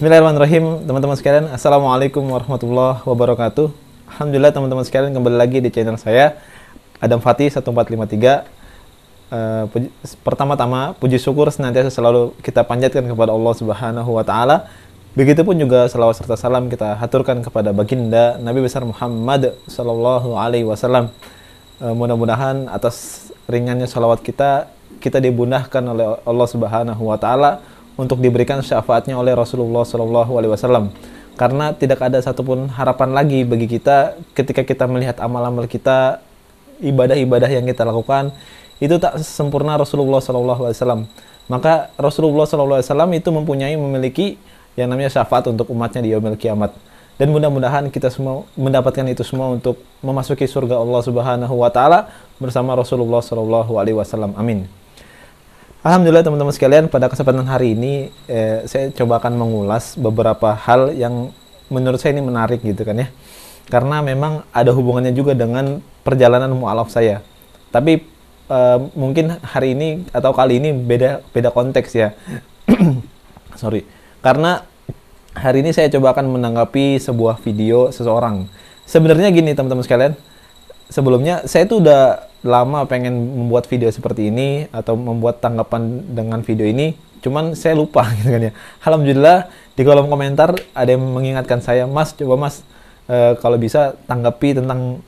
Bismillahirrahmanirrahim, teman-teman sekalian. Assalamualaikum warahmatullahi wabarakatuh. Alhamdulillah teman-teman sekalian, kembali lagi di channel saya Adam Fatih 1453. Pertama-tama puji syukur senantiasa selalu kita panjatkan kepada Allah Subhanahu wa taala. Begitupun juga selawat serta salam kita haturkan kepada baginda Nabi besar Muhammad sallallahu alaihi wasallam. Mudah-mudahan atas ringannya salawat kita dimudahkan oleh Allah Subhanahu wa taala untuk diberikan syafaatnya oleh Rasulullah Shallallahu Alaihi Wasallam, karena tidak ada satupun harapan lagi bagi kita ketika kita melihat amal-amal kita, ibadah-ibadah yang kita lakukan itu tak sempurna Rasulullah Shallallahu Alaihi Wasallam. Maka Rasulullah Shallallahu Alaihi Wasallam itu memiliki yang namanya syafaat untuk umatnya di yaumil kiamat, dan mudah-mudahan kita semua mendapatkan itu semua untuk memasuki surga Allah Subhanahu Wa Taala bersama Rasulullah Shallallahu Alaihi Wasallam. Amin. Alhamdulillah teman-teman sekalian, pada kesempatan hari ini saya coba akan mengulas beberapa hal yang menurut saya ini menarik gitu kan ya. Karena memang ada hubungannya juga dengan perjalanan mu'alaf saya. Tapi mungkin hari ini atau kali ini beda konteks ya. Sorry. Karena hari ini saya coba akan menanggapi sebuah video seseorang. Sebenarnya gini teman-teman sekalian, sebelumnya saya tuh udah lama pengen membuat video seperti ini atau membuat tanggapan dengan video ini, cuman saya lupa gitu kan ya. Alhamdulillah di kolom komentar ada yang mengingatkan saya, Mas, coba Mas kalau bisa tanggapi tentang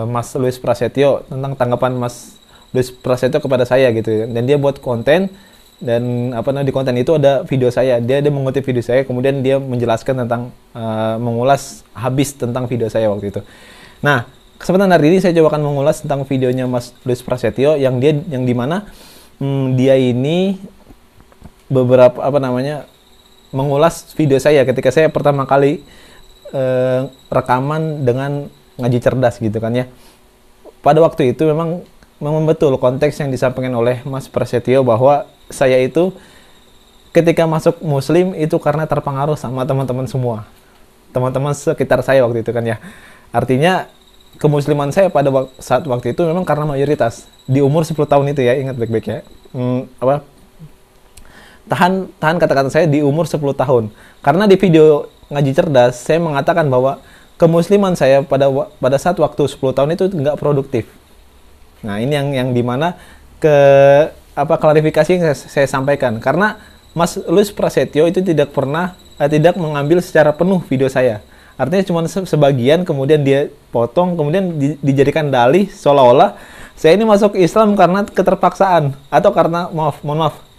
Mas Luis Prasetyo, tentang tanggapan Mas Luis Prasetyo kepada saya gitu ya. Dan dia buat konten, dan di konten itu ada video saya, dia mengutip video saya, kemudian dia menjelaskan tentang mengulas habis tentang video saya waktu itu. Nah, kesempatan hari ini saya coba akan mengulas tentang videonya Mas Luis Prasetyo yang dimana dia ini beberapa mengulas video saya ketika saya pertama kali rekaman dengan ngaji cerdas gitu kan ya. Pada waktu itu memang betul konteks yang disampaikan oleh Mas Prasetyo bahwa saya itu ketika masuk Muslim itu karena terpengaruh sama teman-teman semua, teman-teman sekitar saya waktu itu kan ya. Artinya kemusliman saya pada saat waktu itu memang karena mayoritas di umur 10 tahun itu ya, ingat baik-baik ya. Tahan kata-kata saya di umur 10 tahun. Karena di video ngaji cerdas saya mengatakan bahwa kemusliman saya pada saat waktu 10 tahun itu nggak produktif. Nah, ini yang dimana klarifikasi yang saya sampaikan, karena Mas Luis Prasetyo itu tidak mengambil secara penuh video saya. Artinya cuma sebagian, kemudian dia potong, kemudian dijadikan dalih seolah-olah saya ini masuk Islam karena keterpaksaan, atau karena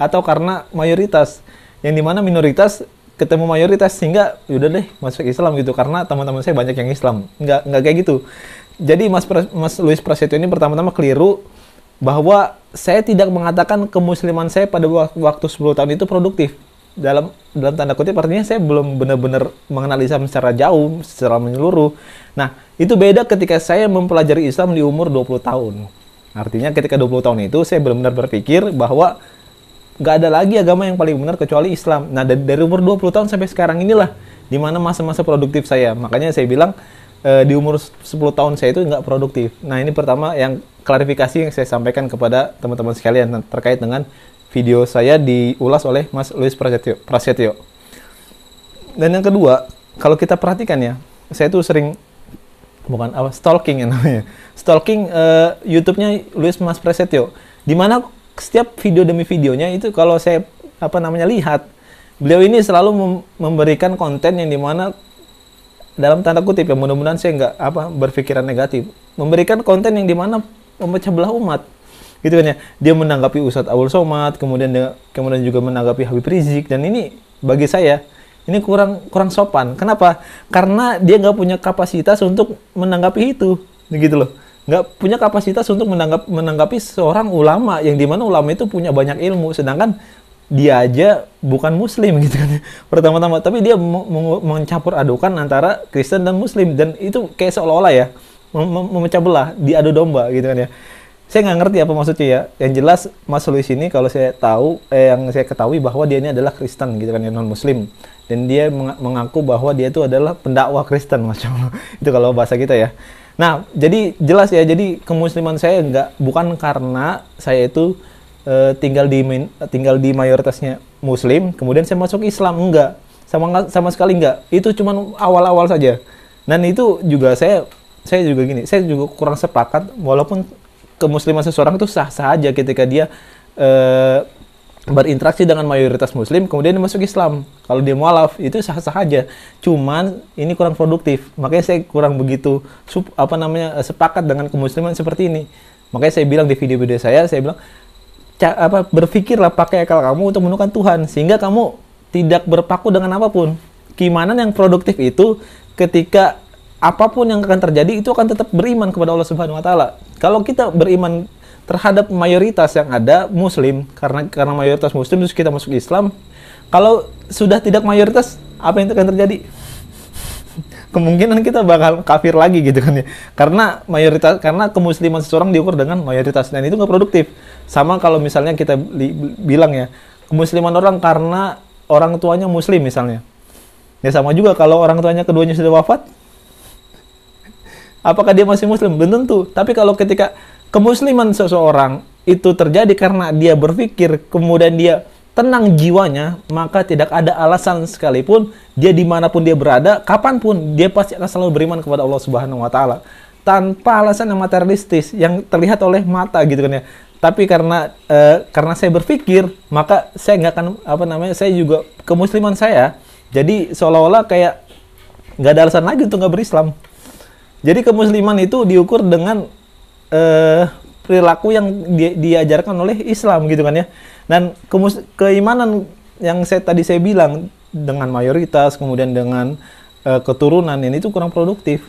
atau karena mayoritas, yang dimana minoritas ketemu mayoritas sehingga yaudah deh masuk Islam gitu, karena teman-teman saya banyak yang Islam. Nggak kayak gitu. Jadi Mas Luis Prasetyo ini pertama-tama keliru bahwa saya tidak mengatakan kemusliman saya pada waktu 10 tahun itu produktif. Dalam tanda kutip, artinya saya belum benar-benar mengenal Islam secara jauh, secara menyeluruh. Nah, itu beda ketika saya mempelajari Islam di umur 20 tahun. Artinya ketika 20 tahun itu saya benar-benar berpikir bahwa nggak ada lagi agama yang paling benar kecuali Islam. Nah, dari umur 20 tahun sampai sekarang inilah dimana masa-masa produktif saya. Makanya saya bilang di umur 10 tahun saya itu nggak produktif. Nah, ini pertama yang klarifikasi yang saya sampaikan kepada teman-teman sekalian terkait dengan video saya diulas oleh Mas Luis Prasetyo. Dan yang kedua, kalau kita perhatikan ya, saya tuh sering stalking ya namanya. Stalking YouTube-nya Mas Prasetyo. Di mana setiap video demi videonya itu kalau saya lihat, beliau ini selalu memberikan konten yang dimana dalam tanda kutip ya, mudah-mudahan saya nggak berpikiran negatif, memberikan konten yang dimana memecah belah umat. Gitu kan ya, dia menanggapi Ustadz Abdul Somad, kemudian juga menanggapi Habib Rizik, dan ini bagi saya ini kurang sopan. Kenapa? Karena dia nggak punya kapasitas untuk menanggapi itu, gitu loh. Nggak punya kapasitas untuk menanggapi seorang ulama yang dimana ulama itu punya banyak ilmu, sedangkan dia aja bukan Muslim gitu kan. Pertama-tama, tapi dia mencampur adukan antara Kristen dan Muslim, dan itu kayak seolah-olah ya memecah belah, diadu domba gitu kan ya. Saya nggak ngerti apa maksudnya ya. Yang jelas Mas Luis ini kalau saya tahu, yang saya ketahui bahwa dia ini adalah Kristen gitu kan ya, non Muslim. Dan dia mengaku bahwa dia itu adalah pendakwah Kristen, Masya Allah. Itu kalau bahasa kita ya. Nah, jadi jelas ya, jadi kemusliman saya bukan karena saya itu tinggal di mayoritasnya Muslim, kemudian saya masuk Islam, enggak. sama sekali enggak. Itu cuman awal-awal saja. Dan itu juga saya juga gini, saya juga kurang sepakat walaupun kemusliman seseorang itu sah-sah aja ketika dia berinteraksi dengan mayoritas muslim kemudian dia masuk Islam. Kalau dia mualaf itu sah-sah aja. Cuman ini kurang produktif. Makanya saya kurang begitu sepakat dengan kemusliman seperti ini. Makanya saya bilang di video-video saya bilang berpikirlah pakai akal kamu untuk menemukan Tuhan sehingga kamu tidak berpaku dengan apapun. Keimanan yang produktif itu ketika apapun yang akan terjadi itu akan tetap beriman kepada Allah Subhanahu wa taala. Kalau kita beriman terhadap mayoritas yang ada muslim karena mayoritas muslim terus kita masuk Islam, kalau sudah tidak mayoritas apa yang akan terjadi? Kemungkinan kita bakal kafir lagi gitu kan ya. Karena kemusliman seseorang diukur dengan mayoritas dan itu nggak produktif. Sama kalau misalnya kita bilang ya, kemusliman orang karena orang tuanya muslim misalnya. Ya sama juga kalau orang tuanya keduanya sudah wafat, apakah dia masih muslim? Belum tentu. Tapi kalau ketika kemusliman seseorang itu terjadi karena dia berpikir, kemudian dia tenang jiwanya, maka tidak ada alasan sekalipun dia dimanapun dia berada, kapanpun dia pasti akan selalu beriman kepada Allah Subhanahu Wa Taala tanpa alasan yang materialistis yang terlihat oleh mata gitu kan ya. Tapi karena saya berpikir, maka saya nggak akan saya juga kemusliman saya jadi seolah-olah kayak nggak ada alasan lagi untuk nggak berislam. Jadi kemusliman itu diukur dengan perilaku yang diajarkan oleh Islam gitu kan ya. Dan keimanan yang tadi saya bilang dengan mayoritas kemudian dengan keturunan ini itu kurang produktif.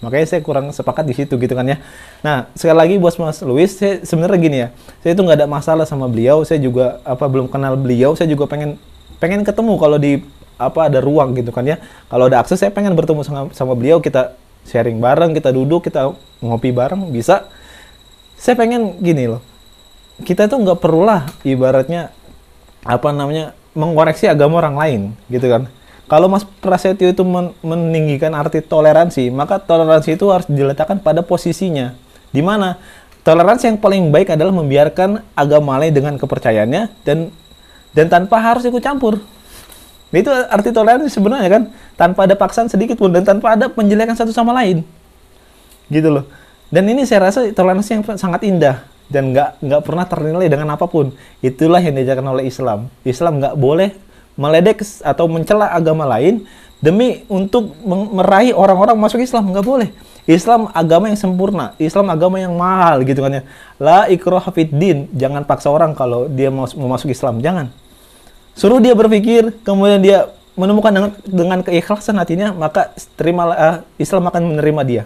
Makanya saya kurang sepakat di situ gitu kan ya. Nah, sekali lagi buat Mas Luis, saya sebenarnya gini ya. Saya itu nggak ada masalah sama beliau, saya juga belum kenal beliau, saya juga pengen ketemu kalau di ada ruang gitu kan ya. Kalau ada akses saya pengen bertemu sama beliau, kita sharing bareng, kita duduk, kita ngopi bareng, bisa. Saya pengen gini loh, kita tuh nggak perlulah ibaratnya mengoreksi agama orang lain gitu kan. Kalau Mas Prasetyo itu meninggikan arti toleransi, maka toleransi itu harus diletakkan pada posisinya. Di mana toleransi yang paling baik adalah membiarkan agama lain dengan kepercayaannya dan tanpa harus ikut campur. Itu arti toleransi sebenarnya kan, tanpa ada paksaan sedikit pun dan tanpa ada penjelekan satu sama lain. Gitu loh. Dan ini saya rasa toleransi yang sangat indah dan nggak pernah ternilai dengan apapun. Itulah yang diajarkan oleh Islam. Islam nggak boleh meledek atau mencela agama lain demi untuk meraih orang-orang masuk Islam, nggak boleh. Islam agama yang sempurna, Islam agama yang mahal gitu kan ya. La ikraha fid din, jangan paksa orang kalau dia mau masuk Islam, jangan. Suruh dia berpikir, kemudian dia menemukan dengan keikhlasan hatinya, maka terimalah, Islam akan menerima dia.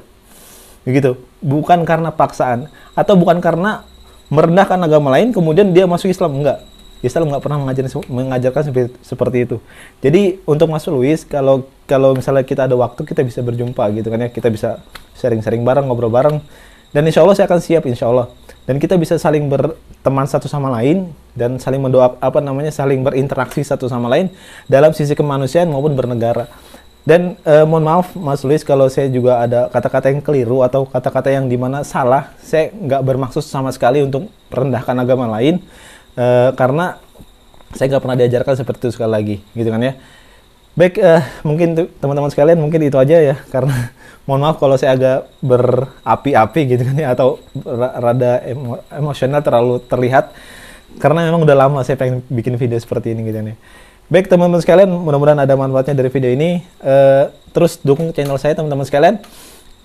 Begitu, bukan karena paksaan atau bukan karena merendahkan agama lain kemudian dia masuk Islam, enggak. Islam nggak pernah mengajarkan seperti itu. Jadi untuk Mas Luis, kalau misalnya kita ada waktu kita bisa berjumpa gitu kan ya, kita bisa sharing-sharing bareng, ngobrol bareng, dan insya Allah saya akan siap insya Allah. Dan kita bisa saling berteman satu sama lain dan saling saling berinteraksi satu sama lain dalam sisi kemanusiaan maupun bernegara. Dan mohon maaf Mas Luis kalau saya juga ada kata-kata yang keliru atau kata-kata yang dimana salah. Saya nggak bermaksud sama sekali untuk merendahkan agama lain. Karena saya nggak pernah diajarkan seperti itu sekali lagi, gitu kan ya. Baik, mungkin teman-teman sekalian mungkin itu aja ya, karena mohon maaf kalau saya agak berapi-api gitu kan ya, atau rada emosional terlalu terlihat, karena memang udah lama saya pengen bikin video seperti ini gitu kan ya. Baik teman-teman sekalian, mudah-mudahan ada manfaatnya dari video ini. Terus dukung channel saya teman-teman sekalian.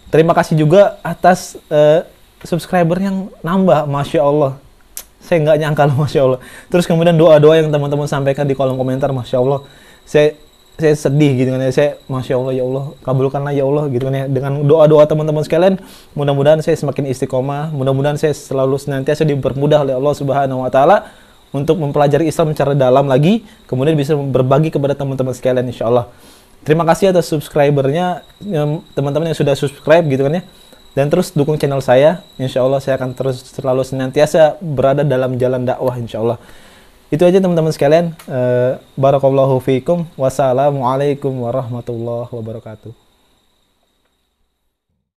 Terima kasih juga atas subscriber yang nambah, Masya Allah. Saya nggak nyangka loh, Masya Allah. Terus kemudian doa-doa yang teman-teman sampaikan di kolom komentar, Masya Allah. Saya sedih gitu kan ya. Masya Allah, ya Allah, kabulkanlah ya Allah gitu kan ya. Dengan doa-doa teman-teman sekalian, mudah-mudahan saya semakin istiqomah. Mudah-mudahan saya selalu senantiasa dipermudah oleh Allah Subhanahu Wa Taala untuk mempelajari Islam secara dalam lagi. Kemudian bisa berbagi kepada teman-teman sekalian, Insya Allah. Terima kasih atas subscribernya, teman-teman yang sudah subscribe gitu kan ya. Dan terus dukung channel saya, insya Allah saya akan terus selalu senantiasa berada dalam jalan dakwah, insya Allah. Itu aja teman-teman sekalian. Barakallahu fiikum. Wassalamualaikum warahmatullahi wabarakatuh.